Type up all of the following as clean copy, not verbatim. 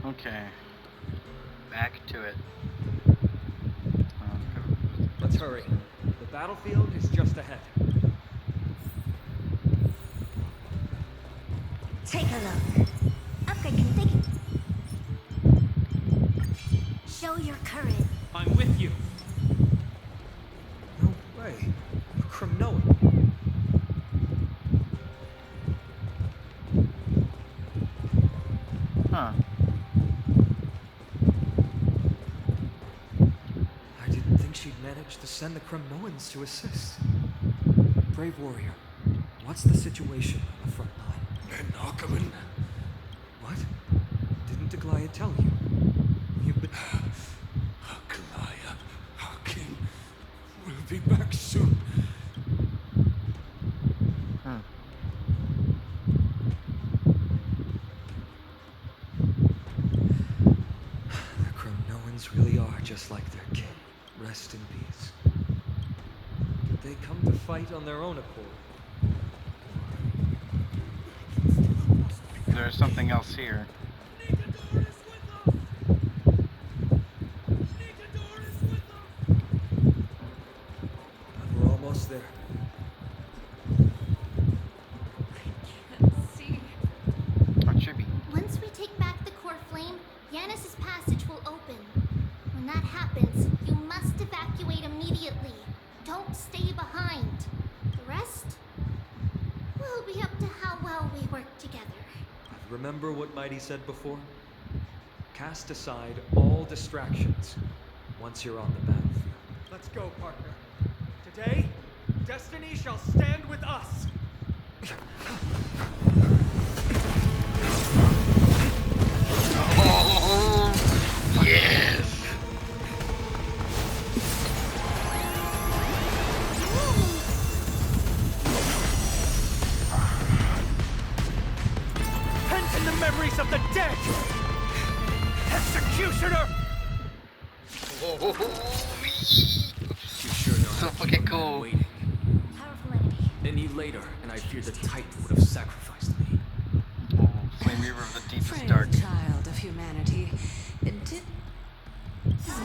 Okay, back to it. Let's hurry. The battlefield is just ahead. Take a look. Upgrade configured. Show your courage. I'm with you. No way. Kremnoa. Huh. I didn't think she'd manage to send the Kremnoans to assist. Brave warrior, what's the situation on the front line? Men Ackerman, What? Didn't Deglaya tell you? You've been... Akalaya, our king, will be back soon. Hmm. The Kremnoans really are just like their king. Rest in peace. Did they come to fight on their own accord? There's something else here. We're almost there. See. Oh, it should be. Once we take back the core flame, Yanis's passage will open. When that happens, you must evacuate immediately. Don't stay behind. The rest will be up to how well we work together. Remember what Mighty said before? Cast aside all distractions once you're on the battlefield. Let's go, partner. Today, destiny shall stand with us. Oh, yes! Pent in the memories of the dead! Executioner! So fucking cool. Waiting. Powerful enemy. Any later, and I fear the Titan would have sacrificed me. Oh, Flame Reaver of the Deepest Frail Dark. child of humanity, it did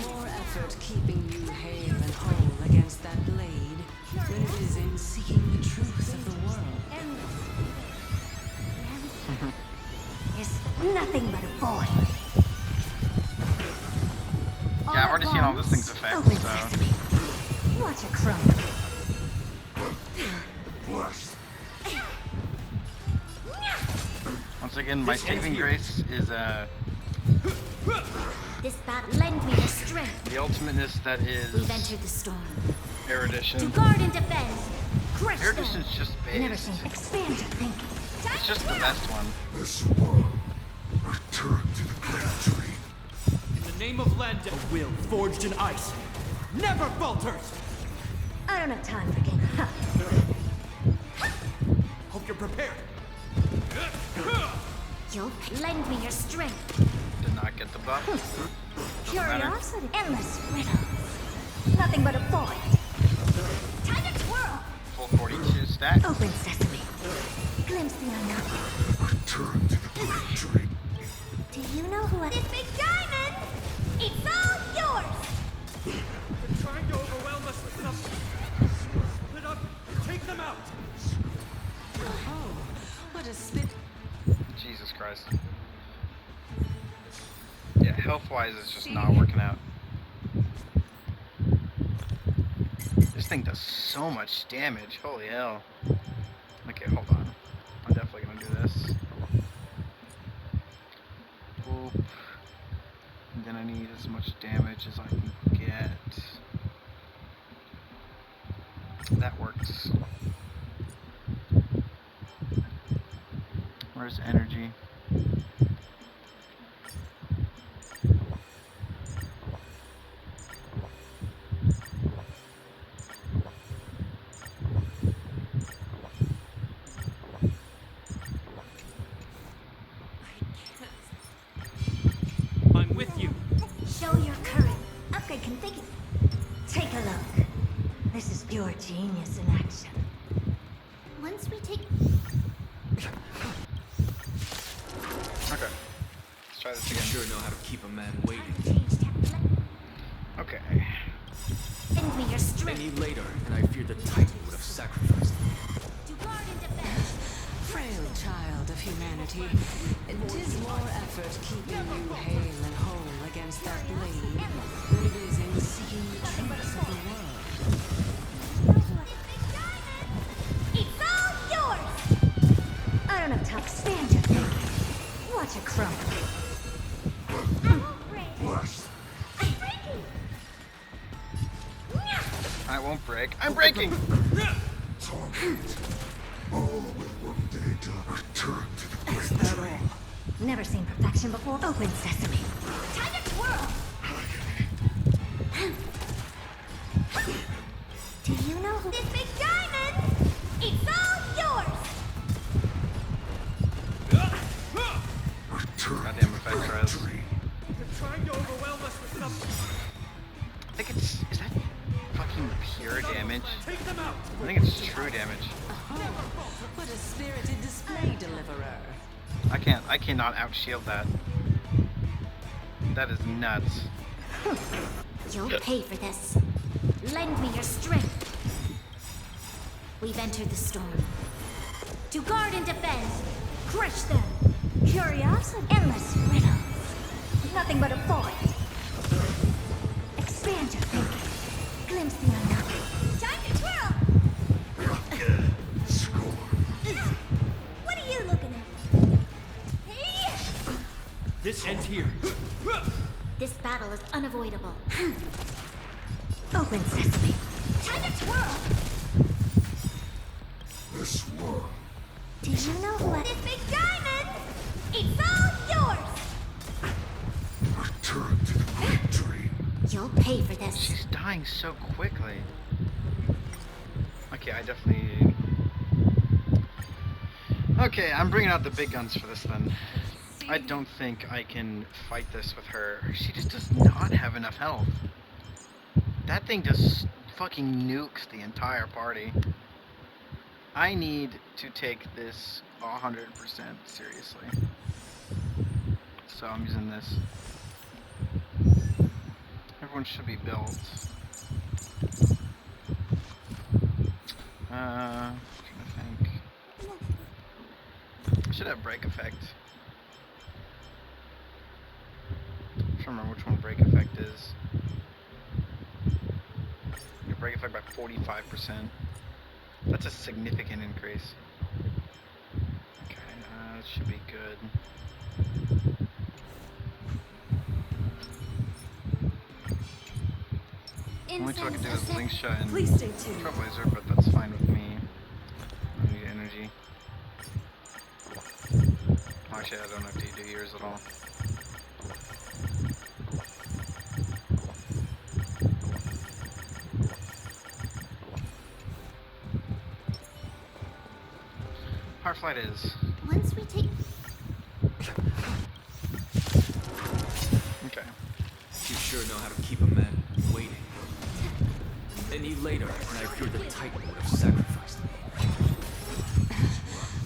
more effort keeping you hale and whole against that blade than it is in seeking the truth of the world. Is nothing but a void. Yeah, I've already seen all this thing's effects, Open so. sesame. Watch it crumble. Once again, my saving grace is This bat lend me the strength. the ultimateness that is We've entered the storm. To erudition. guard and defend. Crush them. Erudition's just Never base. seen expand your thinking. It's just the best one. This war, return to the great tree. In the name of Landa, a will forged in ice never falters! I don't have time for game. Hope you're prepared. You'll lend me your strength. Did not get the buff. Doesn't matter. Curiosity. Endless riddles. Nothing but a void. Time to twirl. Full 42 stack. Open sesame. Glimpse the unknown. Return to the great tree. Do you know who I... This big diamond! It's all yours! They're trying to overwhelm us with something. Split up, take them out! Oh, what a spit. Jesus Christ. Yeah, health-wise, it's just not working out. This thing does so much damage. Holy hell. Okay, hold on. I'm definitely gonna do this. Boop. And then I need as much damage as I can get. That works. Where's energy? I'm with you. Show your courage. Upgrade configured. Take a look. This is pure genius in action. Once we take... Okay. Let's try this You again. sure know how to keep a man waiting. Okay. Lend me your Any strength later, and I fear the Titan would have sacrificed me. to guard and defend. Frail child of humanity, 'tis more effort keeping you hale and whole against that blade than it is in seeking the truth of the world. It's all yours! I don't have time. Expand your thinking. Watch it crumble. I won't break. I'm breaking! Torment. All will one day to return to the great tree. Never seen perfection before. Open sesame. Time to twirl! Do you know who this big diamond? It's all yours! Return Goddamn to effects, the great Raz. tree. They're trying to overwhelm us with something. I think it's... Is that fucking pure damage? Take them out! I think it's true damage. Oh, what a spirited display, deliverer. I cannot outshield that. That is nuts. You'll pay for this. Lend me your strength. We've entered the storm. To guard and defend. Crush them. Curiosity. Endless riddles. Nothing but a void. Expand your thinking. Glimpse the unknown. Time to twirl! Score. What are you looking at? Hey! This ends here. This battle is unavoidable. Open sesame. Time to twirl! This world. Do you know who this big diamond? It's all yours! Return to the great tree. You'll pay for this. She's dying so quickly. Okay, I definitely... Okay, I'm bringing out the big guns for this then. I don't think I can fight this with her. She just does not have enough health. That thing just fucking nukes the entire party. I need to take this 100% seriously. So I'm using this. Everyone should be built. Trying to think. I should have break effect. I'm trying to remember which one break effect is. Your break effect by 45%. That's a significant increase. Okay, that should be good. Only two I can do is Slingshot and Please stay tuned. Trailblazer, but that's fine with me. I need energy. Actually, I don't have to do yours at all. Heartflight is. Once we take... Okay. You sure know how to keep a man waiting. Any later, and I fear the Titan would have sacrificed me.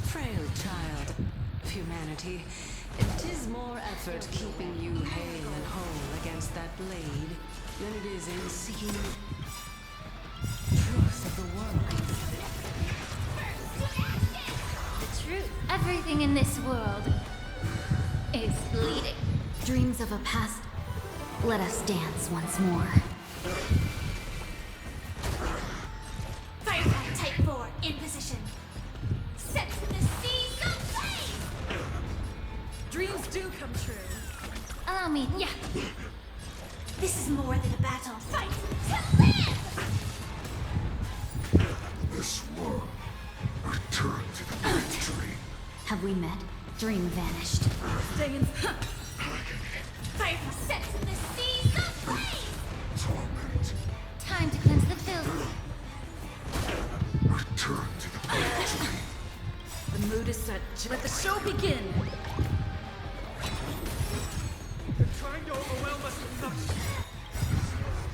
Frail child of humanity, it is more effort keeping you hale and whole against that blade than it is in seeking the truth of the world. The truth. Everything in this world is bleeding. Dreams of a past. Let us dance once more. Firefight Type 4 in position. Set to the seas of flame! Dreams do come true. Allow me, yeah. This is more than a battle. Fight to live! This world. Return to the great tree. Have we met? Dream vanished. Stay in. Fire set to the seas of flame! Torment. Time to cleanse the filth. Return to the great tree. The mood is set. Let the show begin. They're trying to overwhelm us with something.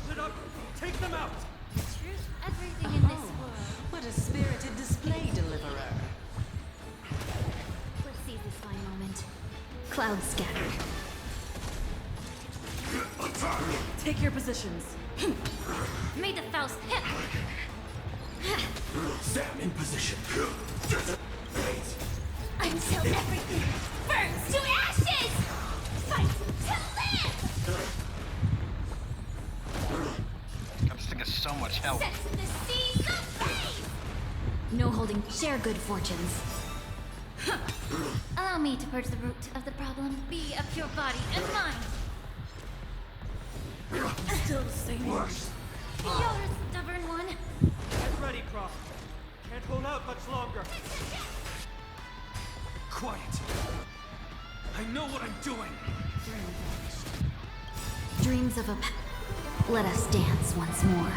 Split up. Take them out. Truth. Everything in this world. What a spirited display, deliverer. Let's seize this fine moment. Clouds scattered. Take your positions. May the Faust hit. Stand in position. Wait. Until everything burns to ashes! Fight to live! God, this thing has so much health. Set the seas of flame! No holding. Share good fortunes. Allow me to purge the root of the problem. Be a pure body and mind. Still the same. You're a stubborn one. Get ready, Croft. Can't hold out much longer. Quiet. I know what I'm doing. Dreams of a... Let us dance once more.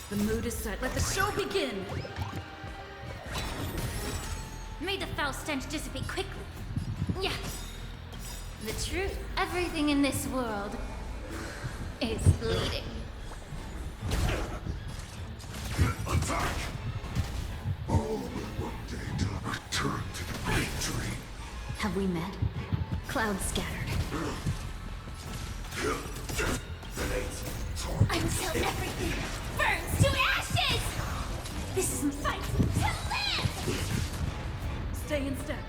The mood is set. Let the show begin! May the foul stench dissipate quickly. Yeah. The truth. Everything in this world is bleeding. Attack! All will work data return to the great dream. Have we met? Clouds scattered. Until everything burns to ashes! This is fight to live! Stay in step.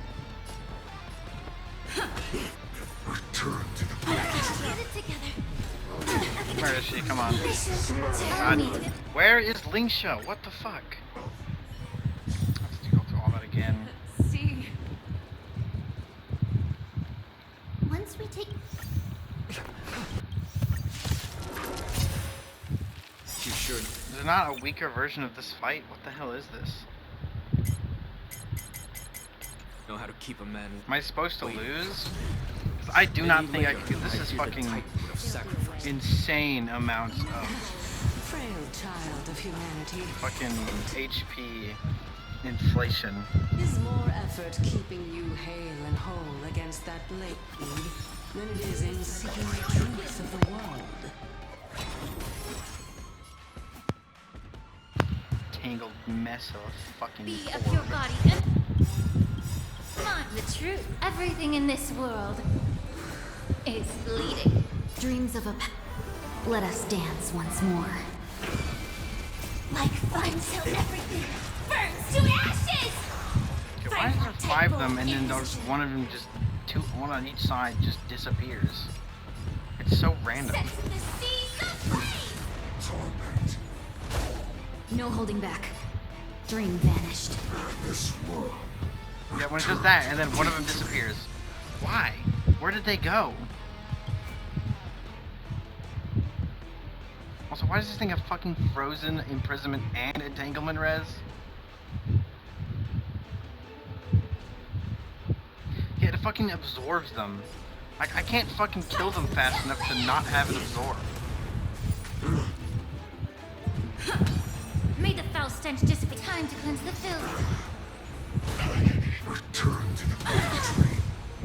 Return to the great Let's get it together. Where is she? Come on. Tell me. Where is Lingsha? What the fuck? Let's go through all that again. See. Once we take You should. Is there not a weaker version of this fight? What the hell is this? Know how to keep a man. Am I supposed to lose? 'Cause I do not think I can do this. Is fucking Sacrifice. insane amounts of Frail child of humanity. fucking HP inflation. Is more effort keeping you hale and whole against that blade than it is in seeking the truth of the world. Tangled mess of a fucking be a cord. pure body and mind. The truth. Everything in this world is bleeding. Dreams of a... Let us dance once more. Like fire until everything burns to ashes! Okay, why is there 5 of them and then there's one of them just one on each side just disappears? It's so random. Set the seas of flame! torment. No holding back. Dream vanished. This world. Yeah, when it does that and then one of them disappears. Why? Where did they go? Also, why does this thing have fucking frozen imprisonment and entanglement res? Yeah, it fucking absorbs them. I can't fucking kill them fast enough to not have it absorb. May the foul stench dissipate. Time to cleanse the filth. Return to the great dream.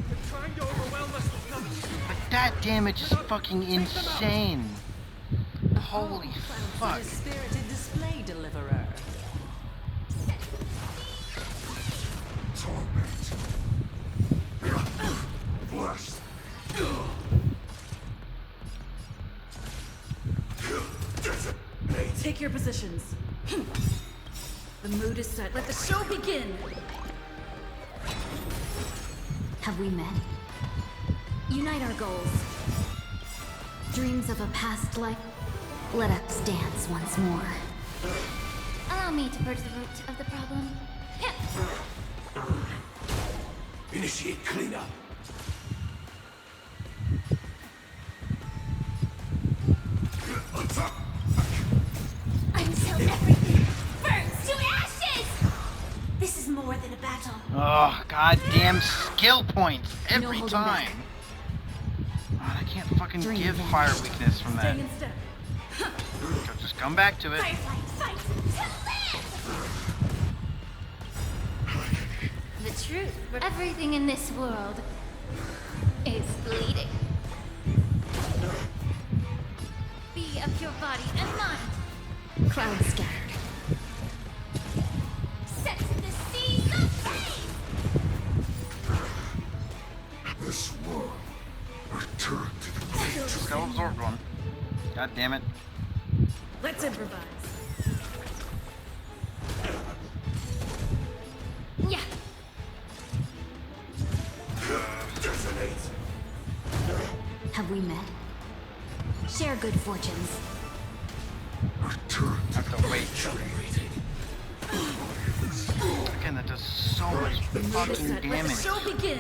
They're trying to overwhelm us with numbers. But that damage is fucking insane. Holy fuck. A spirited display deliverer. Torment. Bless. Take your positions. The mood is set. Let the show begin. Have we met? Unite our goals. Dreams of a past life. Let us dance once more. Allow me to purge the root of the problem. Initiate cleanup. Attack. Until everything burns to ashes! This is more than a battle. Oh, goddamn skill points every holding time. back. God, I can't fucking Dream give vanished. fire weakness from that. Stay in step. Just come back to it. Firefly, fight to live! The truth. Everything in this world is bleeding. Be a pure body and mind. Clouds scattered. Set the seas of flame! This world Return to the great. Still absorbed one. God damn it. Let's improvise. Yeah. Detonate. Have we met? Share good fortunes. Return I have to wait. Again, that does so much fucking Let the damage. show begin.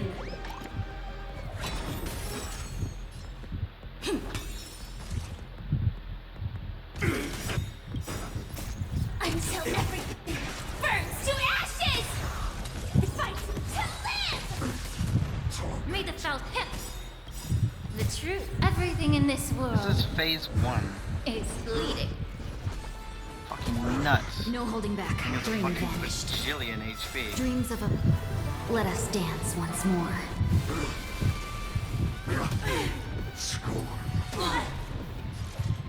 Until everything burns to ashes! Fight to live! May the felt hip. The truth. Everything in this world This is phase 1. is bleeding. Fucking nuts. No holding back. And it's Dream fucking vanished. bajillion HP. Dreams of a... Let us dance once more. Score.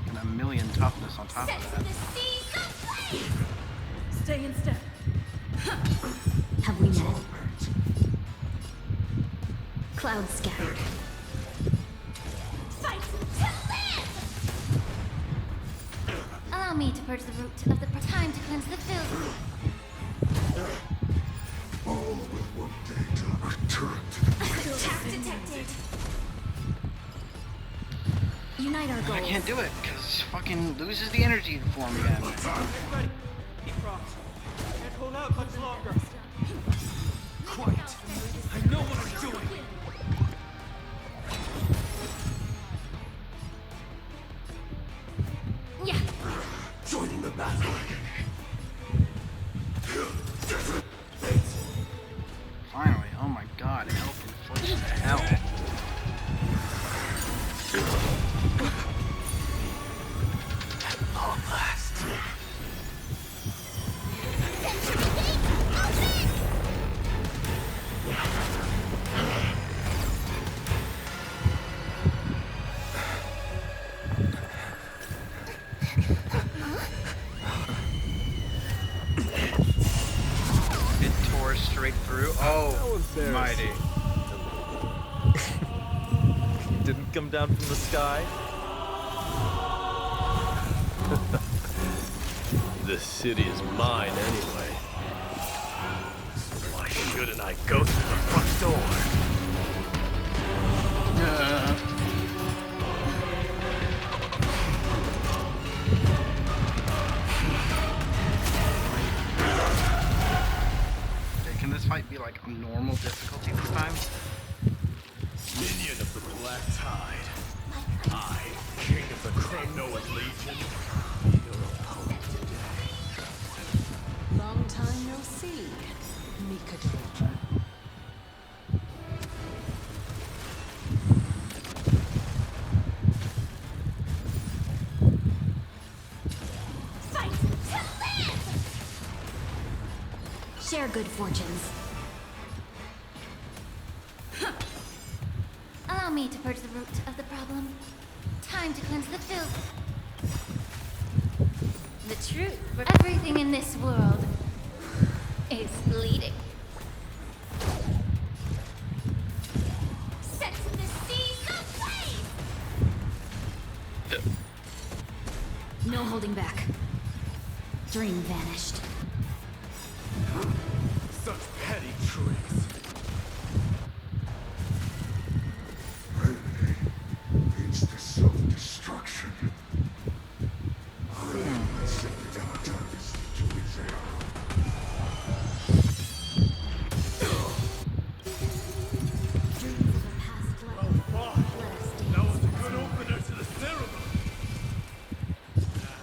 And a million toughness on top Set of to that. the seas aflame! Stay in step. Have we met? Clouds scattered. Fight to live! Allow me to purge the root of the time to cleanse the filth. All will one day return to the Attack detected. Unite our I goals. can't do it, because fucking loses the energy to form again. Everybody, keep rocks. Can't hold out much longer. Quiet. I know what I'm doing. Yeah. joining the battle. Finally, oh my god, help inflation to hell. Long last. It tore straight through. Oh, mighty. Didn't come down from the sky. This city is mine anyway. Why shouldn't I go through the front door? Okay, can this fight be like a normal difficulty this time? Minion of the Black Tide. I, King of the Chronoan Legion. Your opponent today. Long time no see, Mikado. Fight to live! Share good fortunes. Allow me to purge the root of the problem. Time to cleanse the filth. The truth for everything in this world is bleeding. Set to the seas aflame! No holding back. Dream vanished. Such petty tricks. It's the self-destruction. I set the darkness to his end. Dreams of a past life. Let us dance. That was a good opener to the ceremony. Now,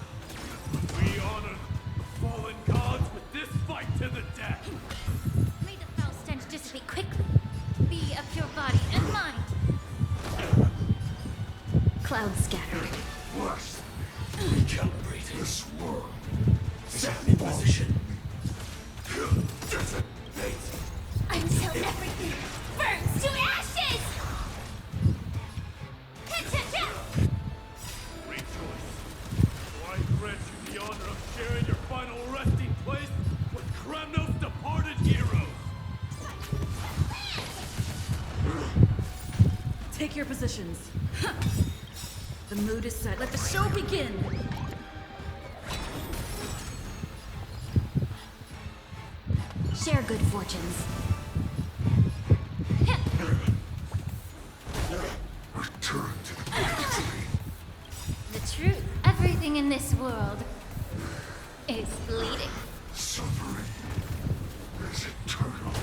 we honor the fallen gods with this fight to the death. May the foul stench dissipate quickly. Be a pure body and mind. Clouds scattered. Worse, Recalibrating. this world. Set in position. Detonate. Until everything burns to ashes! Rejoice. For I grant you the honor of sharing your final resting place with Kremnos' departed heroes. Take your positions. The mood is set. Let the show begin! Share good fortunes. Return to the great The truth. Everything in this world is bleeding. suffering is eternal.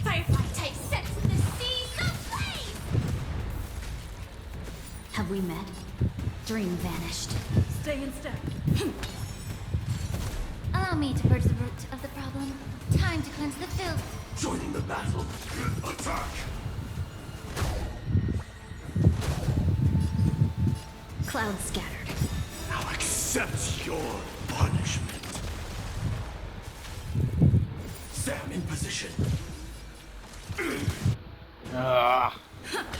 Firefly type sets in the seas of flame! Have we met? Dream vanished. Stay in step. Allow me to purge the root of the problem. Time to cleanse the filth. Joining the battle. Attack! Clouds scattered. Now accept your punishment. Sam in position. Ugh.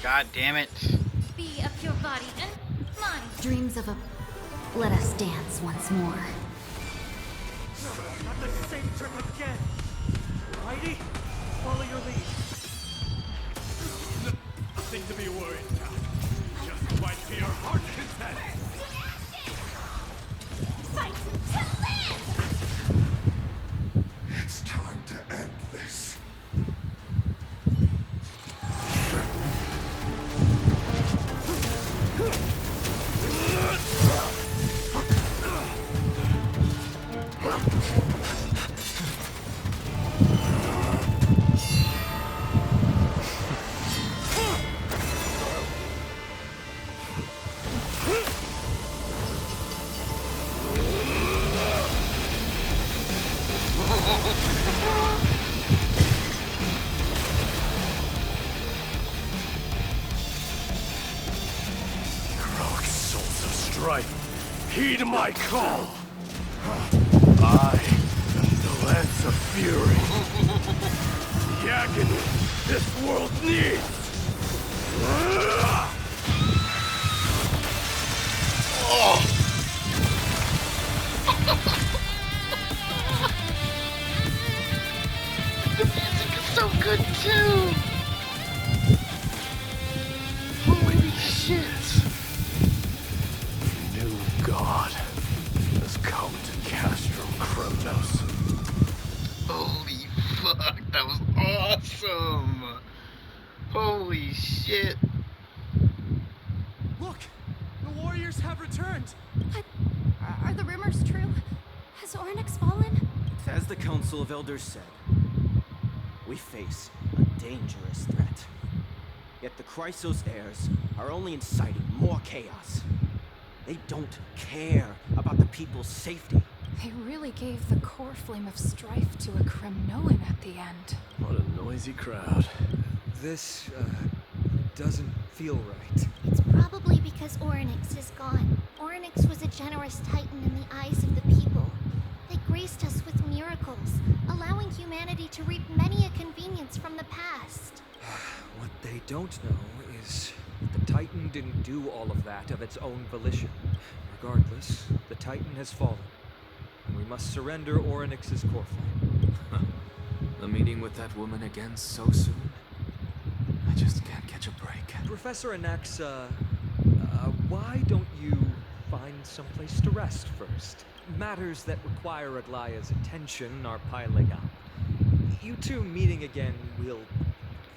God damn it. Be of your body and mind. Dreams of a... Let us dance once more. Not the same trick again! Mighty, follow your lead. Nothing to be worried about. Just fight to your heart's content. Fight to live! It's time to end this. Heroic souls of strife, heed my call. I am the Lance of Fury. The agony this world needs. The music is so good too. Holy shit. New God has come to Castrum Kronos. Holy fuck, that was awesome. Holy shit. Look! The warriors have returned! Are the rumors true? Has Ornyx fallen? As the Council of Elders said, we face a dangerous threat. Yet the Chrysos heirs are only inciting more chaos. They don't care about the people's safety. They really gave the core flame of strife to a Kremnoan at the end. What a noisy crowd. This, doesn't feel right. It's probably because Ornyx is gone. Ornyx was a generous titan in the eyes of the people. They graced us with miracles, allowing humanity to reap many a convenience from the past. What they don't know is that the Titan didn't do all of that of its own volition. Regardless, the Titan has fallen, and we must surrender Ornyx's core flame. The meeting with that woman again so soon? I just can't catch a break. Professor Anaxa, why don't you find someplace to rest first? Matters that require Aglaya's attention are piling up. You two meeting again will,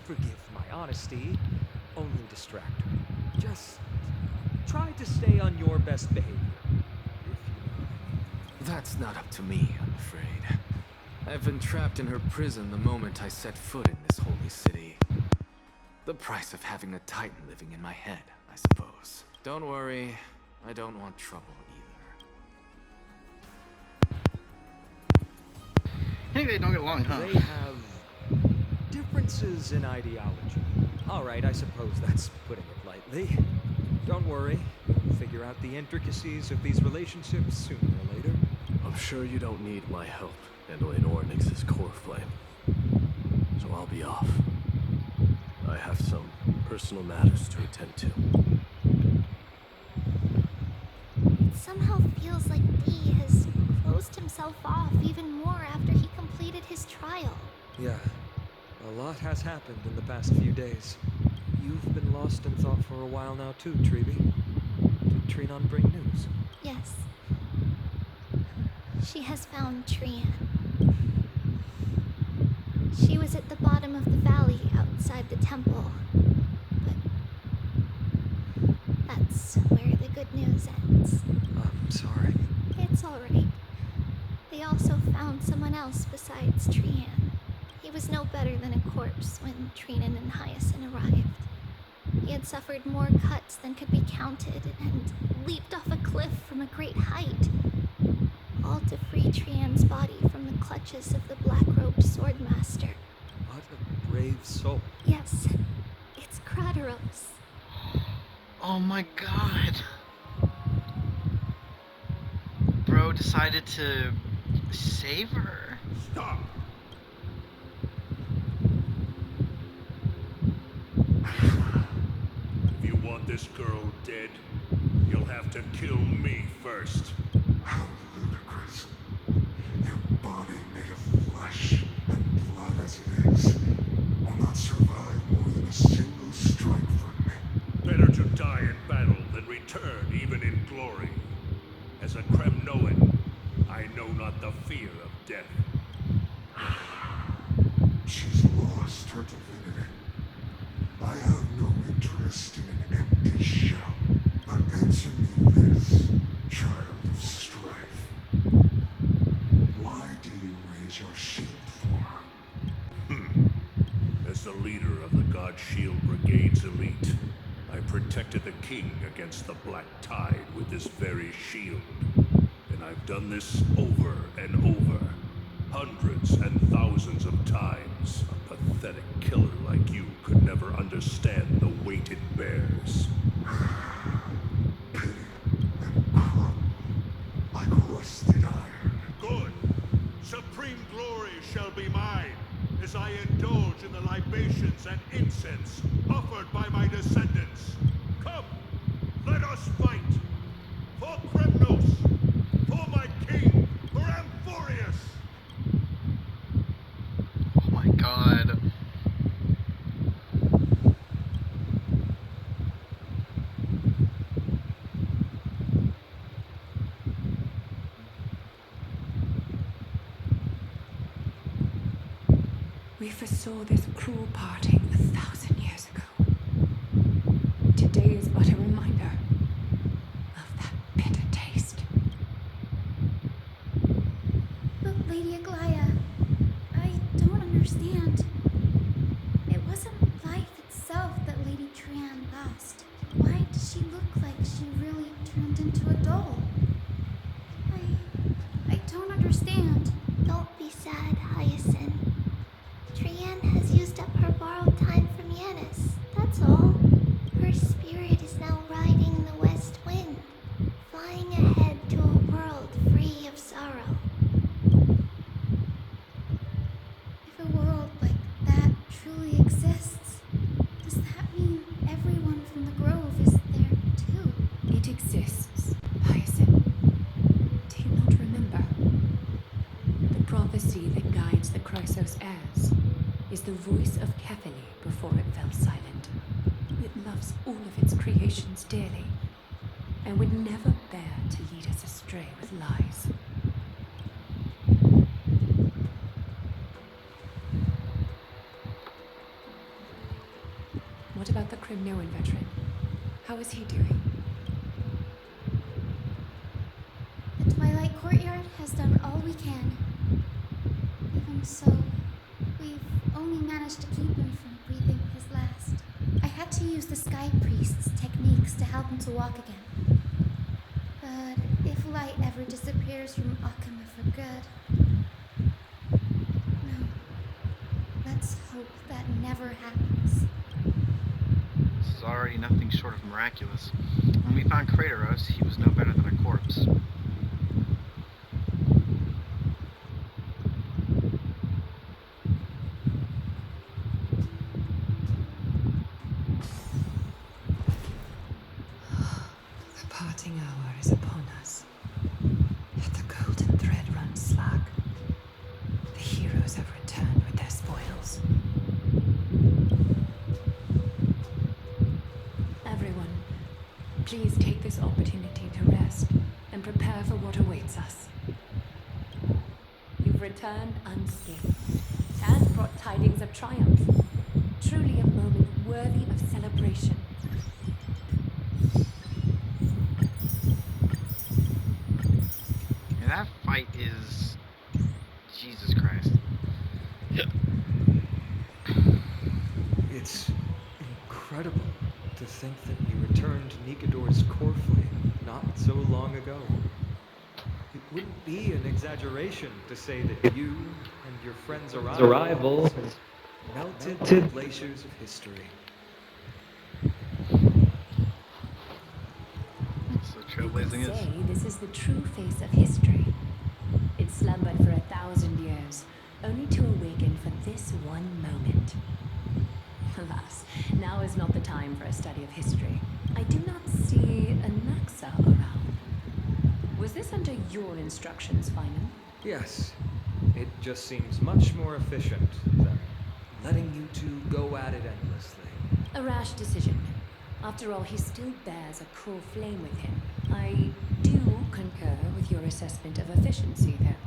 forgive my honesty, only distract her. Just try to stay on your best behavior. That's not up to me, I'm afraid. I've been trapped in her prison the moment I set foot in this holy city. The price of having a Titan living in my head, I suppose. Don't worry, I don't want trouble either. I think they don't get along, huh? They have differences in ideology. Alright, I suppose that's putting it lightly. Don't worry, we'll figure out the intricacies of these relationships sooner or later. I'm sure you don't need my help handling Ornyx's core flame. So I'll be off. I have some personal matters to attend to. It somehow feels like D has closed himself off even more after he completed his trial. Yeah, a lot has happened in the past few days. You've been lost in thought for a while now too, Treeby. Did Trinon bring news? Yes. She has found Trian. She was at the bottom of the valley outside the temple. But that's where the good news ends. I'm sorry. It's alright. They also found someone else besides Trian. He was no better than a corpse when Trinan and Hyacinth arrived. He had suffered more cuts than could be counted and leaped off a cliff from a great height. All to free Trian's body from the clutches of the black-robed swordmaster. What a brave soul. Yes, it's Krateros. Oh my god. Bro decided to save her. Stop! If you want this girl dead, you'll have to kill me first. How ludicrous. Your body made of flesh and blood as it is will not survive more than a single strike from me. Better to die in battle than return even in glory. As a Kremnoan, I know not the fear of death. She's lost her divinity. I have no interest in an empty shell. But answer me this, child of strife. Why do you raise your shield for her? As the leader of the God Shield Brigade's elite, I protected the king against the Black Tide with this very shield. And I've done this over and over, hundreds and thousands of times. A pathetic killer like you could never understand the weight it bears. Pity and crumble like rusted iron. Good. Supreme glory shall be mine, as I indulge in the libations and incense offered by my descendants. Come, let us fight! For Kremnos! For my king! For Amphorius! Oh my god. We foresaw this cruel parting 1,000 years ago. Today is but a reminder of that bitter taste. But Lady Aglaya, I don't understand. It wasn't life itself that Lady Trian lost. Why does she look like she really turned into a doll? I don't understand. Don't be sad, Hyacinth. Trian has used up her borrowed time from Yanis. That's all. Her spirit is now riding the west wind, flying ahead to a world free of sorrow. If a world like that truly exists, does that mean everyone from the Grove is there too? It exists, Hyacinth. Do you not remember? The prophecy that guides the Chrysos heirs is the voice of Kethany before it fell silent. It loves all of its creations dearly, and would never bear to lead us astray with lies. What about the Kremnoan veteran? How is he doing? The Twilight Courtyard has done all we can. Even so, we've only managed to keep him from breathing his last. I had to use the Sky Priest's techniques to help him to walk again. But if light ever disappears from Akama for good... No. Let's hope that never happens. This is already nothing short of miraculous. When we found Krateros, he was no better than a corpse. The parting hour is upon us. Yet the golden thread runs slack. The heroes have returned with their spoils. Please take this opportunity to rest and prepare for what awaits us. You've returned unscathed and brought tidings of triumph. Truly a moment worthy of celebration. And that fight is... Jesus Christ. It's incredible to think that you returned Nikador's core flame not so long ago. It wouldn't be an exaggeration to say that you and your friend's arrival has melted the glaciers of history. So trailblazing Say is... this is the true face of history. It slumbered for 1,000 years, only to awaken for this one moment. Alas, now is not the time for a study of history. I do not see a Naxa around. Was this under your instructions, Finan? Yes, it just seems much more efficient than letting you two go at it endlessly. A rash decision. After all, he still bears a core flame with him. I do concur with your assessment of efficiency there.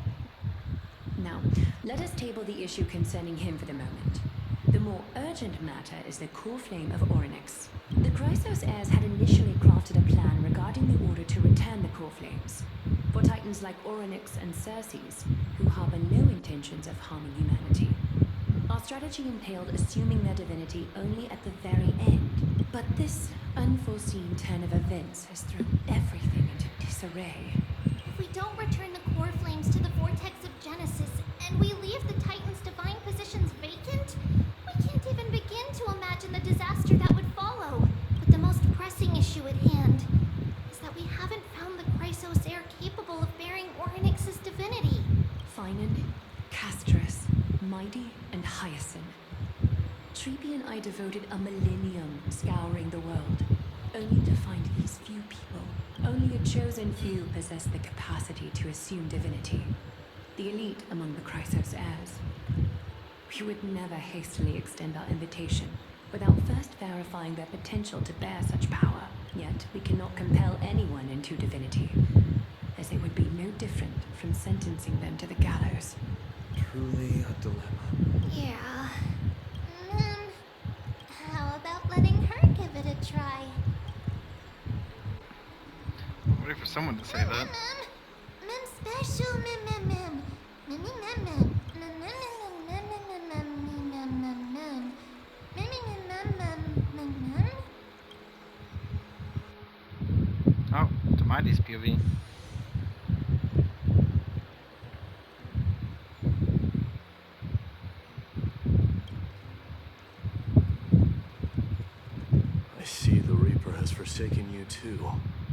Now, let us table the issue concerning him for the moment. The more urgent matter is the core flame of Orynyx. The Chrysos heirs had initially crafted a plan regarding the order to return the core flames. For titans like Orynyx and Xerxes, who harbor no intentions of harming humanity. Our strategy entailed assuming their divinity only at the very end. But this unforeseen turn of events has thrown everything into disarray. If we don't return the core flames to the vortex of Genesis, and we leave the Titan's divine positions vacant, we can't even begin to imagine the disaster that would follow. But the most pressing issue at hand is that we haven't found the Chrysos heir capable of bearing Orynyx's divinity. Finan, Castrus, Mighty, and Hyacinth. Treepy and I devoted a millennium scouring the world, only to find these few people. Only a chosen few possess the capacity to assume divinity. The elite among the Chrysos heirs. We would never hastily extend our invitation without first verifying their potential to bear such power. Yet we cannot compel anyone into divinity, as it would be no different from sentencing them to the gallows. Truly a dilemma. Yeah. How about letting her give it a try? I'm waiting for someone to say that. Mem special, mem. Oh, to Mighty's POV. I see the Reaper has forsaken you too,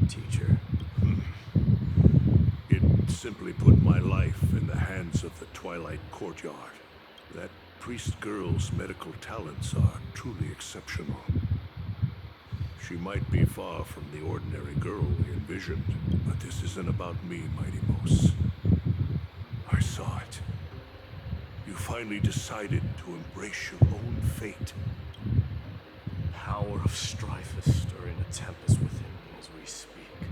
teacher. It simply put my life in the hands of the Twilight Courtyard. That priest girl's medical talents are truly exceptional. She might be far from the ordinary girl we envisioned, but this isn't about me, Mighty Mos. I saw it. You finally decided to embrace your own fate. Power of strife is stirring a tempest within me as we speak.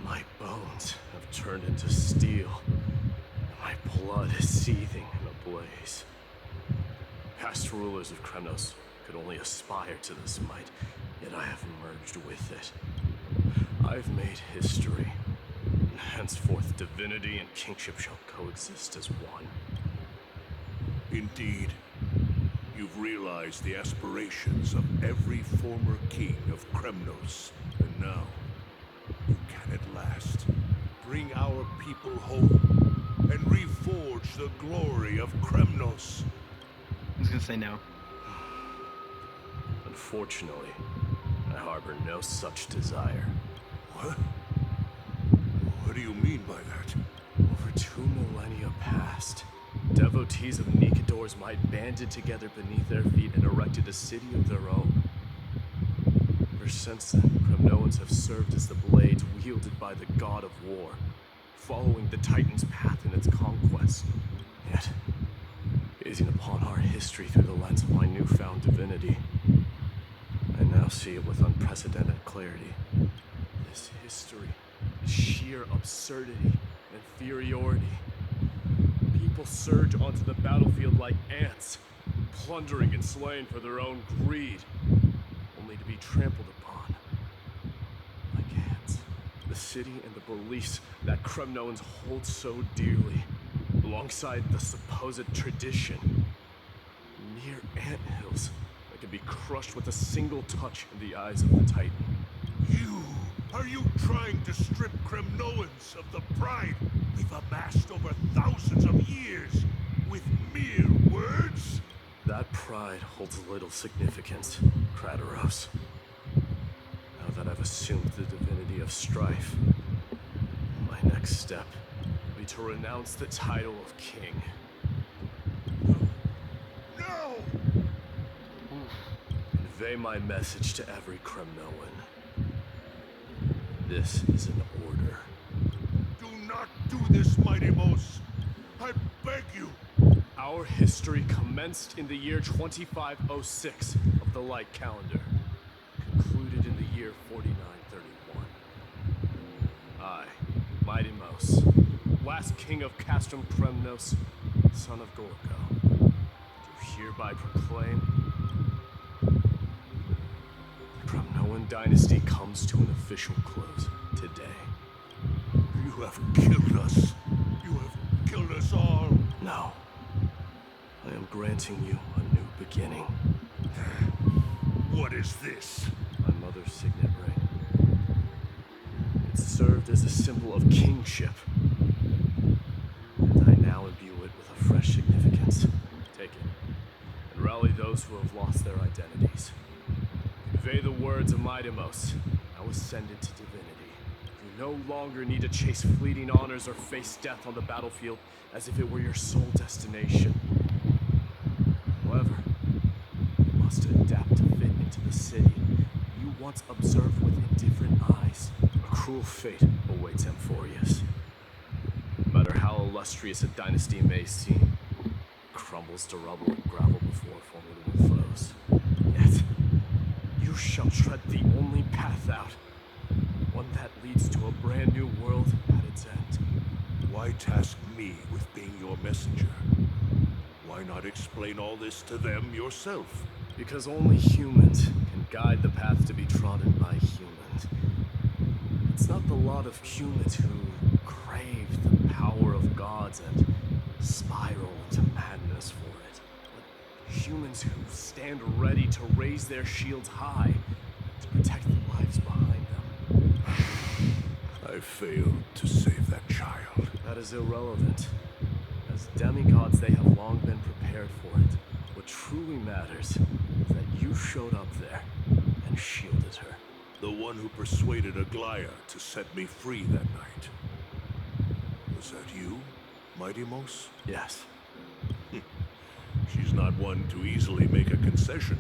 My bones have turned into steel, and my blood is seething in a blaze. Past rulers of Kremnos could only aspire to this might, yet I have merged with it. I've made history, and henceforth divinity and kingship shall coexist as one. Indeed, you've realized the aspirations of every former king of Kremnos, and now you can at last bring our people home and reforge the glory of Kremnos. I was gonna say no. Unfortunately, I harbor no such desire. What? What do you mean by that? Over 2 millennia past, devotees of Nikador's might banded together beneath their feet and erected a city of their own. Ever since then, Kremnoans have served as the blades wielded by the god of war, following the Titan's path in its conquest. Yet, gazing upon our history through the lens of my newfound divinity, I now see see it with unprecedented clarity. This history is sheer absurdity and inferiority. People surge onto the battlefield like ants, plundering and slaying for their own greed, only to be trampled upon like ants. The city and the beliefs that Kremnoans hold so dearly, alongside the supposed tradition, mere anthills that can be crushed with a single touch in the eyes of the Titan. Are you trying to strip Kremnoans of the pride we've amassed over thousands of years with mere words? That pride holds little significance, Krateros. Now that I've assumed the divinity of strife, my next step will be to renounce the title of king. No! Convey my message to every Kremnoan. This is an order. Do not do this, Mighty Mos. I beg you. Our history commenced in the year 2506 of the Light Calendar, concluded in the year 4931. I, Mighty Mos, last king of Castrum Kremnos, son of Gorgo, do hereby proclaim the Kremnoan dynasty comes to an official close today. You have killed us. You have killed us all. No. I am granting you a new beginning. What is this? My mother's signet ring. It served as a symbol of kingship. And I now imbue it with a fresh significance. Take it, and rally those who have lost their identities. Convey the words of Mighty Mos, now ascended to divinity. You no longer need to chase fleeting honors or face death on the battlefield as if it were your sole destination. However, you must adapt to fit into the city you once observed with indifferent eyes. A cruel fate awaits Amphorius. No matter how illustrious a dynasty may seem, it crumbles to rubble and gravel before formidable foes. Yet, you shall tread the only path out, one that leads to a brand new world at its end. Why task me with being your messenger? Why not explain all this to them yourself? Because only humans can guide the path to be trodden by humans. It's not the lot of humans who crave the power of gods and spiral into madness for it, but humans who stand ready to raise their shields high to protect the lives behind them. I failed to save that child. That is irrelevant. As demigods, they have long been prepared for it. What truly matters is that you showed up there and shielded her. The one who persuaded Aglaya to set me free that night. Was that you, Mighty Mos? Yes. She's not one to easily make a concession.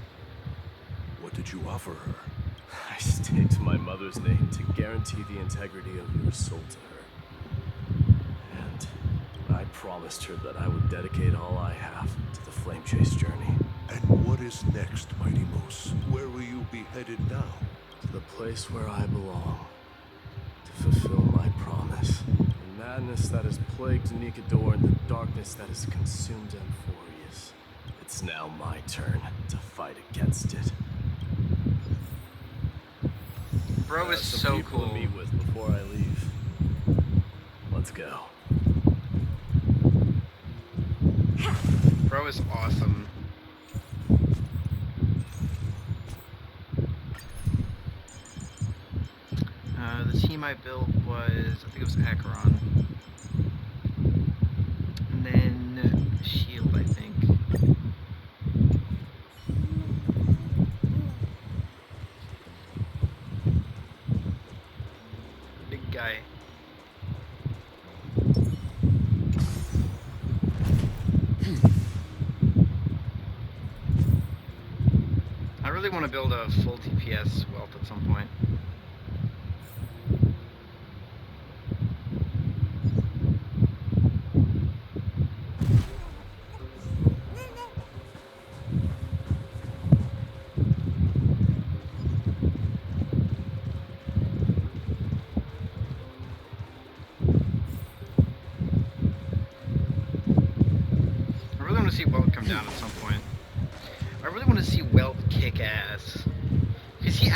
What did you offer her? I staked my mother's name to guarantee the integrity of your soul to her. And I promised her that I would dedicate all I have to the Flame Chase journey. And what is next, Mighty Mos? Where will you be headed now? To the place where I belong. To fulfill my promise. The madness that has plagued Nikador and the darkness that has consumed Amphorius. It's now my turn to fight against it. Bro is Some so people cool. to meet with before I leave. Let's go. Bro is awesome. The team I built was, I think it was Acheron. And then Shield, I think. Big guy. I really want to build a full DPS wealth at some point.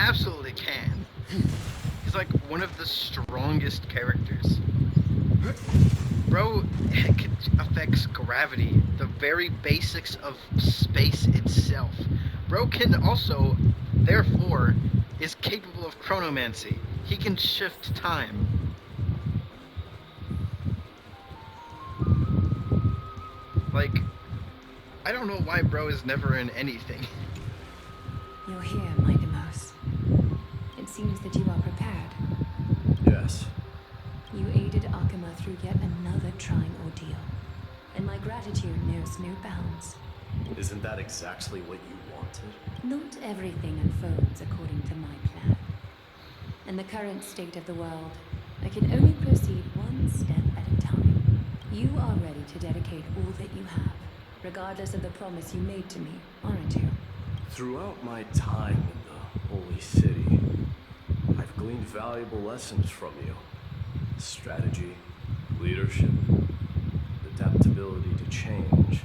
absolutely can. He's like one of the strongest characters. Bro affects gravity, the very basics of space itself. Bro can also, therefore, is capable of chronomancy. He can shift time. Like, I don't know why bro is never in anything. You're here, Mighty Mouse. It seems that you are prepared. Yes. You aided Akuma through yet another trying ordeal, and my gratitude knows no bounds. Isn't that exactly what you wanted? Not everything unfolds according to my plan. In the current state of the world, I can only proceed one step at a time. You are ready to dedicate all that you have, regardless of the promise you made to me, aren't you? Throughout my time in the Holy City, I've gleaned valuable lessons from you. Strategy, leadership, adaptability to change.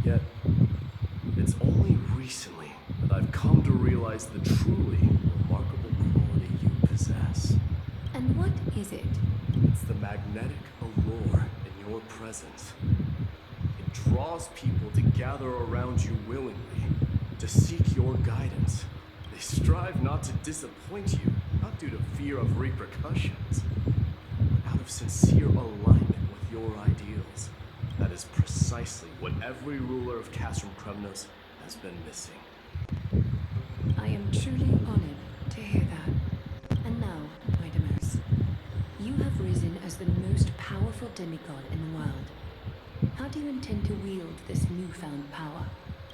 Yet, it's only recently that I've come to realize the truly remarkable quality you possess. And what is it? It's the magnetic allure in your presence. It draws people to gather around you willingly, to seek your guidance. They strive not to disappoint you, not due to fear of repercussions, but out of sincere alignment with your ideals. That is precisely what every ruler of Castrum Kremnos has been missing. I am truly honored to hear that. And now, Mighty Mouse, you have risen as the most powerful demigod in the world. How do you intend to wield this newfound power?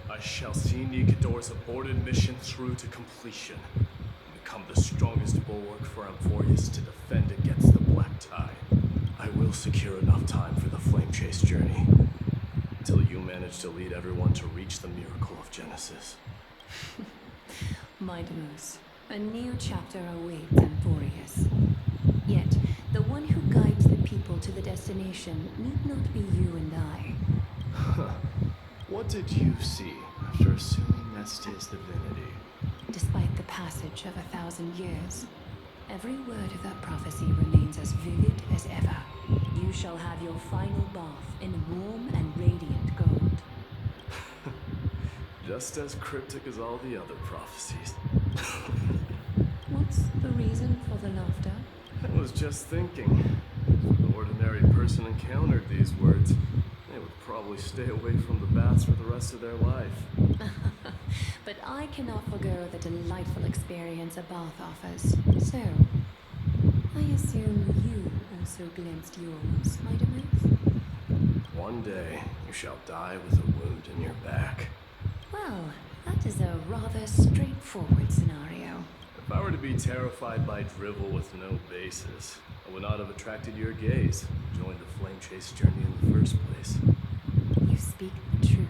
I shall see Nikador's aborted mission through to completion, and become the strongest bulwark for Amphorius to defend against the Black Tide. I will secure enough time for the Flame Chase journey, until you manage to lead everyone to reach the miracle of Genesis. Mighty Mouse, a new chapter awaits Amphorius. Yet, the one who guides the people to the destination need not be you and I. What did you see after assuming Neste's divinity? Despite the passage of 1,000 years, every word of that prophecy remains as vivid as ever. You shall have your final bath in warm and radiant gold. Just as cryptic as all the other prophecies. What's the reason for the laughter? I was just thinking, if an ordinary person encountered these words, they would probably stay away from the baths for the rest of their life. But I cannot forgo the delightful experience a bath offers. So, I assume you also glimpsed yours, Mighty Mouse? One day, you shall die with a wound in your back. Well, that is a rather straightforward scenario. If I were to be terrified by drivel with no basis, I would not have attracted your gaze and joined the Flame Chase journey in the first place. You speak the truth.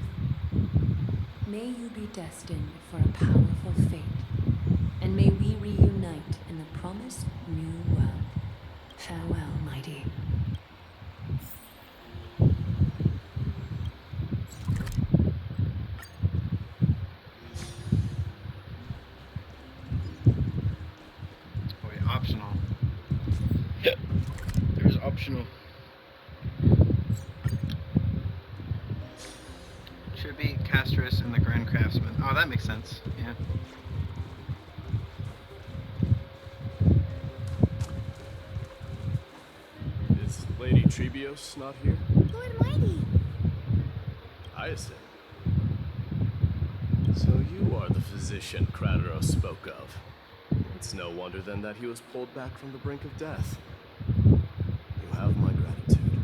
May you be destined for a powerful fate, and may we reunite in the promised new world. Farewell, Mighty. Optional. There's optional. Should be Castrus and the Grand Craftsman. Oh, that makes sense. Yeah. Is Lady Trebios not here? Lord Mighty! Hyacinth. So you are the physician Krateros spoke of. It's no wonder then that he was pulled back from the brink of death. You have my gratitude.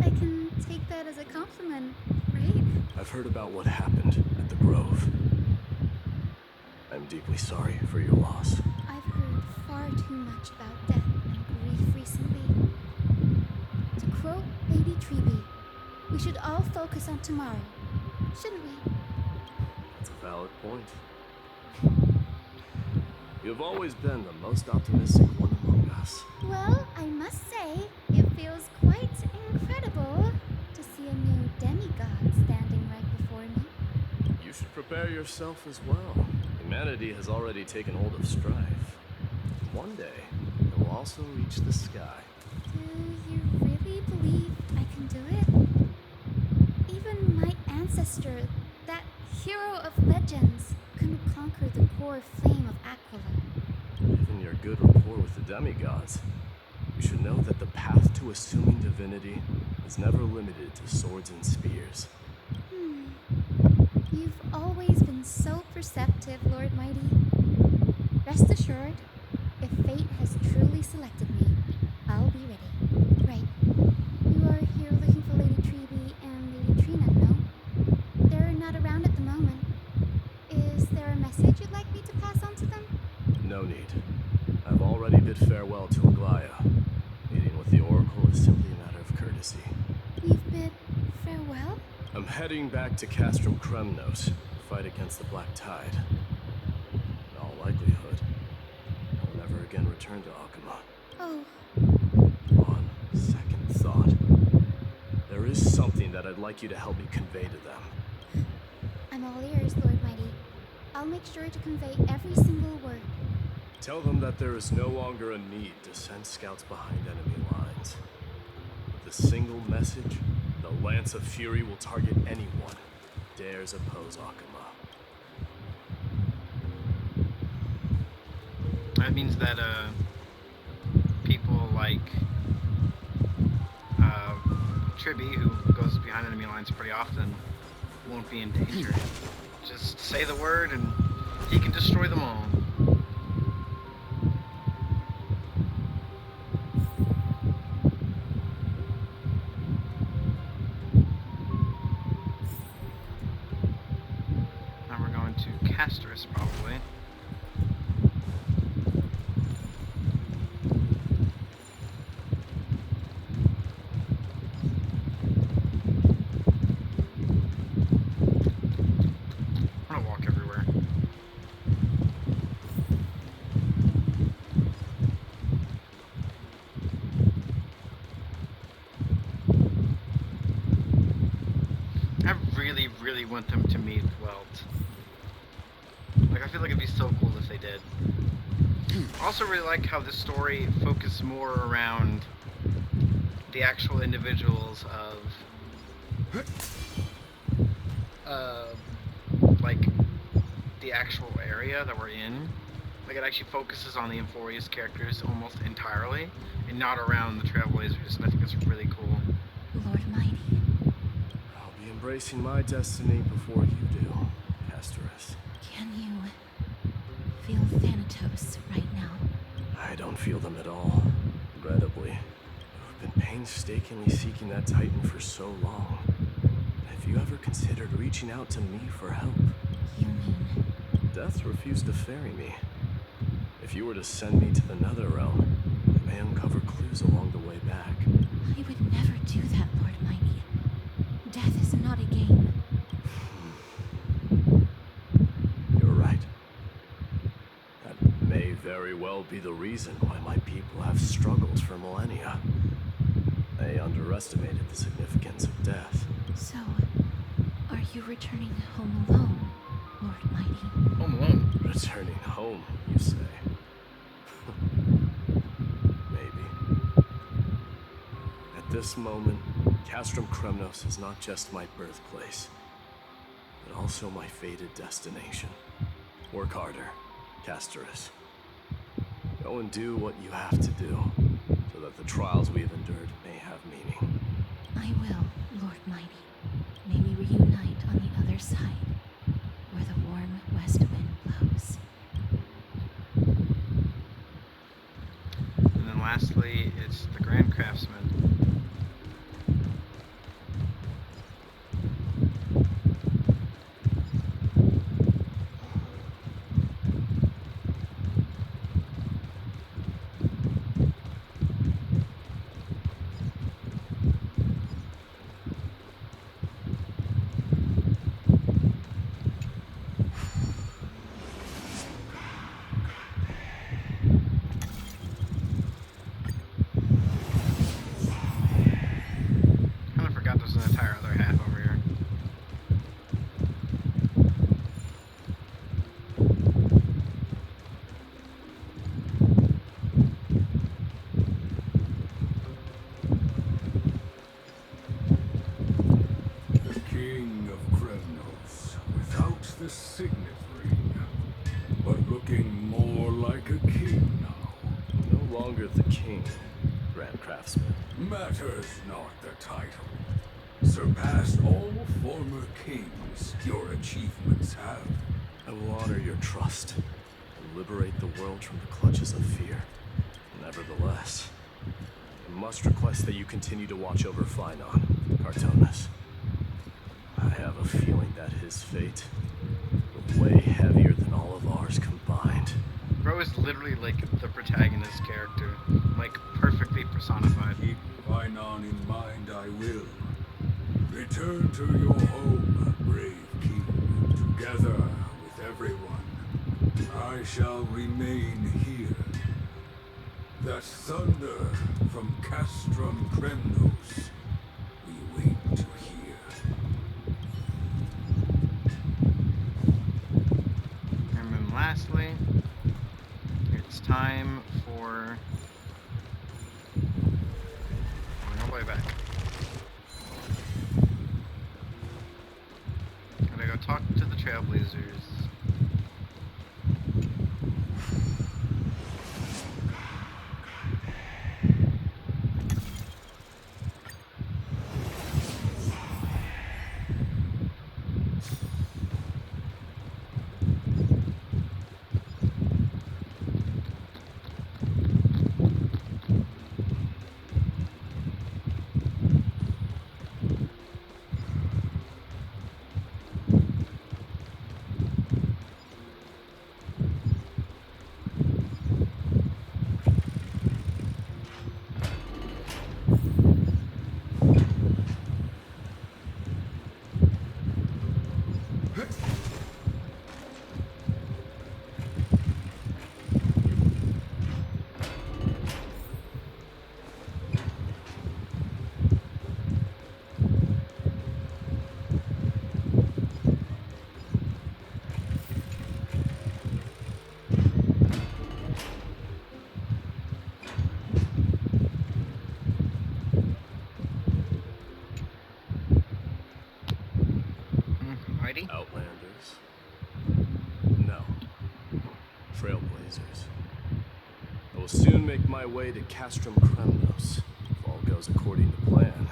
I can take that as a compliment, right? I've heard about what happened at the Grove. I'm deeply sorry for your loss. I've heard far too much about death and grief recently. To quote Lady Treeby, we should all focus on tomorrow, shouldn't we? That's a valid point. You've always been the most optimistic one among us. Well, I must say, it feels quite incredible to see a new demigod standing right before me. You should prepare yourself as well. Humanity has already taken hold of strife. One day, it will also reach the sky. Do you really believe I can do it? Even my ancestor, that hero of legends, couldn't conquer the core flame of Aquila. Given your good rapport with the demigods, you should know that the path to assuming divinity is never limited to swords and spears. You've always been so perceptive, Lord Mighty. Rest assured, if fate has truly selected me, I'll be ready. Right. You are here looking for Lady Treby and Lady Trina, no? They're not around at the moment. Is there a message you'd like me to pass on to them? No need. I've already bid farewell to Aglaya. Meeting with the Oracle is simply a matter of courtesy. You've bid farewell? I'm heading back to Castrum Kremnos to fight against the Black Tide. In all likelihood, I will never again return to Akuma. Oh. On second thought, there is something that I'd like you to help me convey to them. I'm all ears, Lord Mighty. I'll make sure to convey every single word. Tell them that there is no longer a need to send scouts behind enemy lines. With a single message, the Lance of Fury will target anyone who dares oppose Akuma. That means that people like Tribby, who goes behind enemy lines pretty often, won't be in danger. Just say the word and he can destroy them all. Now we're going to Castorus, probably. I'm gonna walk everywhere. I really want them to meet Welt. Like, I feel like it'd be so cool if they did. I also really like how this story focused more around the actual individuals of like the actual area that we're in. Like, it actually focuses on the Emphorius characters almost entirely and not around the Trailblazers, and I think it's really cool. Lord Mighty. I'll be embracing my destiny before you do, Castorus. Can you feel Thanatos right now? I don't feel them at all, regrettably. I've been painstakingly seeking that Titan for so long. Have you ever considered reaching out to me for help? You mean? Death refused to ferry me. If you were to send me to the Netherrealm, I may uncover clues along the way back. I would never do that, Lord Mighty. Death is not a game. You're right. That may very well be the reason why my people have struggled for millennia. They underestimated the significance of death. So, are you returning home alone, Lord Mighty? Home alone? Returning home, you say? Maybe. At this moment, Castrum Kremnos is not just my birthplace, but also my fated destination. Work harder, Castorus. Go and do what you have to do, so that the trials we have endured may have meaning. I will, Lord Mighty. May we reunite on the other side, where the warm west wind blows. And then lastly, it's the Grand Craftsman. sports the signet ring, but looking more like a king now. No longer the king, Grand Craftsman. Matters not the title. Surpassed all former kings your achievements have. I will honor your trust and liberate the world from the clutches of fear. Nevertheless, I must request that you continue to watch over Phainon, Cartonis. I have a feeling that his fate will weigh heavier than all of ours combined. Bro is literally like the protagonist character, like perfectly personified. Keep Phainon in mind, I will. Return to your home, brave king, together with everyone. I shall remain here. That thunder from Castrum Kremnos, we wait to hear. And then lastly, it's time for... All the way back. Gotta go talk to the Trailblazers. Outlanders? No. Trailblazers. I will soon make my way to Castrum Kremnos. If all goes according to plan,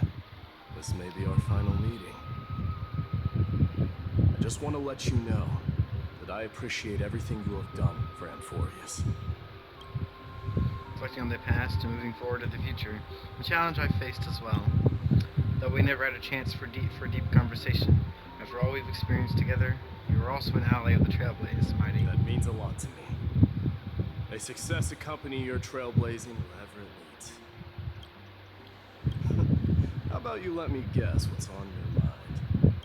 this may be our final meeting. I just want to let you know that I appreciate everything you have done for Amphorius. Reflecting on the past and moving forward to the future, a challenge I faced as well. Though we never had a chance for deep conversation. After all we've experienced together, you were also an ally of the Trailblaze, Mighty. That means a lot to me. May success accompany your trailblazing wherever it leads. How about you let me guess what's on your mind?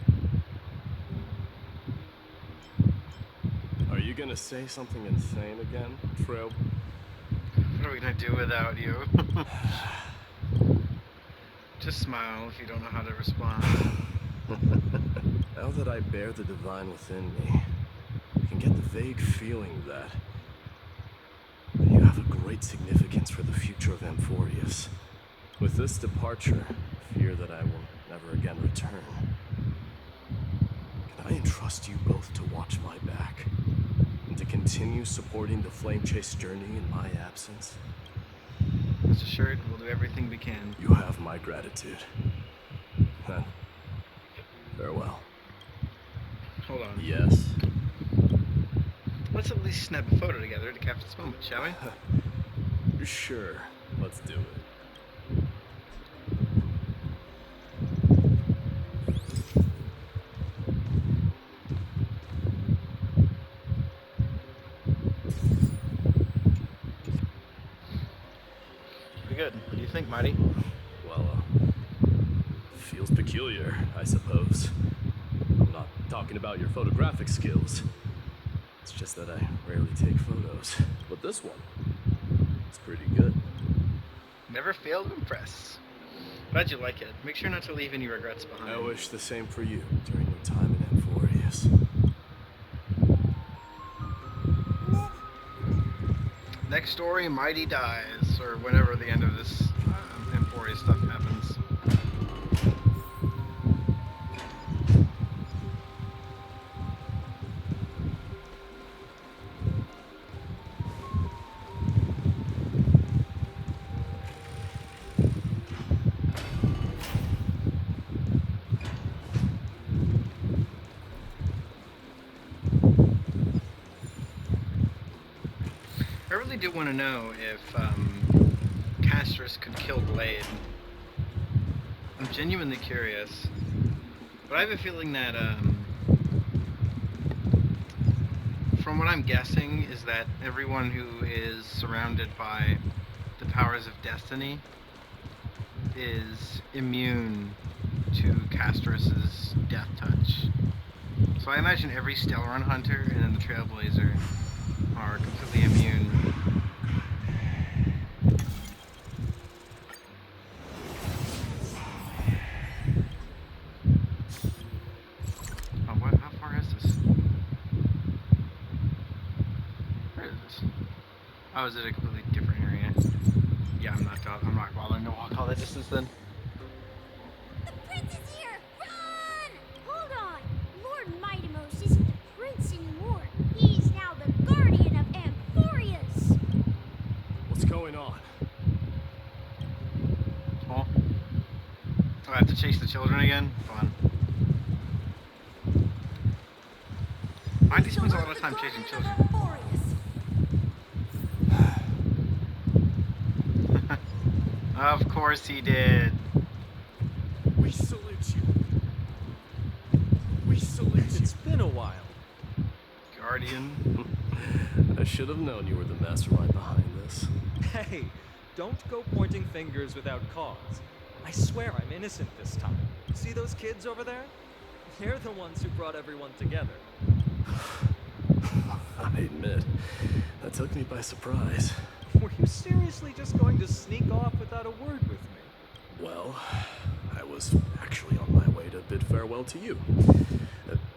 Are you gonna say something insane again, Trail? What are we gonna do without you? Just smile if you don't know how to respond. Now that I bear the divine within me, I can get the vague feeling that you have a great significance for the future of Amphorius. With this departure, I fear that I will never again return. Can I entrust you both to watch my back and to continue supporting the Flame Chase journey in my absence? Rest assured, we'll do everything we can. You have my gratitude. Then, farewell. Hold on. Yes? Let's at least snap a photo together to capture this moment, shall we? Sure, let's do it. Pretty good. What do you think, Mighty? Well, feels peculiar, I suppose. I'm not talking about your photographic skills. It's just that I rarely take photos. But this one, it's pretty good. Never fail to impress. Glad you like it. Make sure not to leave any regrets behind. I wish the same for you during your time in Amphorius. Next story, Mighty dies, or whenever the end of this Amphorius stuff happens. I really do want to know if Castris could kill Blade. I'm genuinely curious. But I have a feeling that, from what I'm guessing, is that everyone who is surrounded by the powers of destiny is immune to Castris's death touch. So I imagine every Stellaron hunter and then the Trailblazer are completely immune. How far is this? Where is this? Oh, is it a completely different area? Yeah, I'm not bothering to walk all that distance then. The prince is here! Run! Hold on! Lord Mightymost isn't the prince anymore. He's now the guardian of Amphorius! What's going on? Oh. I have to chase the children again? Fun. Mighty spends a lot of time chasing children. Of course he did. We salute you. We salute you. It's been a while. Guardian. I should have known you were the mastermind behind this. Hey, don't go pointing fingers without cause. I swear I'm innocent this time. See those kids over there? They're the ones who brought everyone together. I admit, that took me by surprise. Were you seriously just going to sneak off without a word with me? Well, I was actually on my way to bid farewell to you,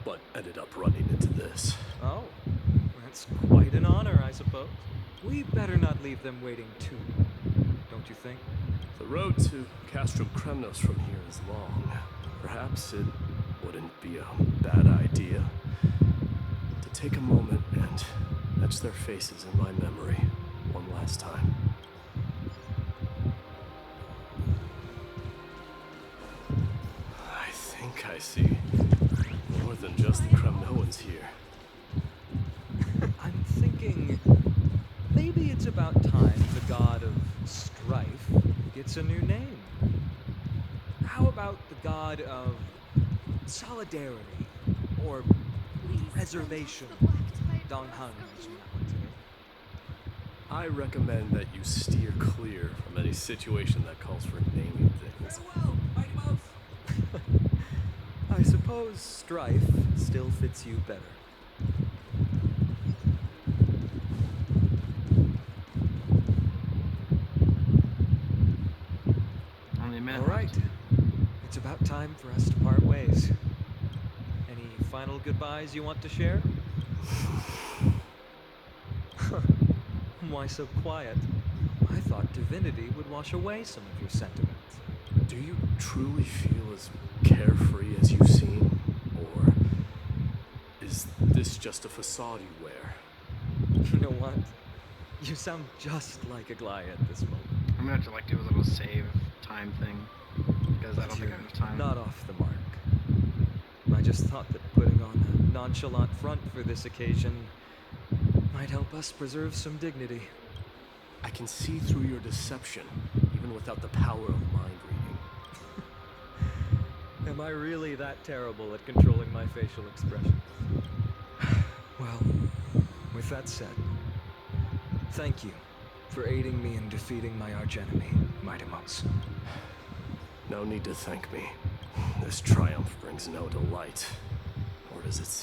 but ended up running into this. Oh, that's quite an honor, I suppose. We better not leave them waiting too long, don't you think? The road to Castrum Kremnos from here is long. Perhaps it wouldn't be a bad idea to take a moment and etch their faces in my memory one last time. I think I see more than just the Kremnoans here. I'm thinking maybe it's about time the god of strife gets a new name. How about the god of solidarity or preservation? Dong Han is now to me. I recommend that you steer clear from any situation that calls for naming things. I suppose strife still fits you better. Only a minute. All right. It's about time for us to part ways. Any final goodbyes you want to share? Why so quiet? I thought divinity would wash away some of your sentiments. Do you truly feel as carefree as you seem? Or is this just a facade you wear? You know what? You sound just like a Glai at this moment. I'm gonna have to do a little save time thing because I don't think I have enough time. Not off the mark. I just thought that putting on a nonchalant front for this occasion might help us preserve some dignity. I can see through your deception, even without the power of mind reading. Am I really that terrible at controlling my facial expressions? Well, with that said, thank you for aiding me in defeating my archenemy, Mightymost. No need to thank me. This triumph brings no delight. Or does it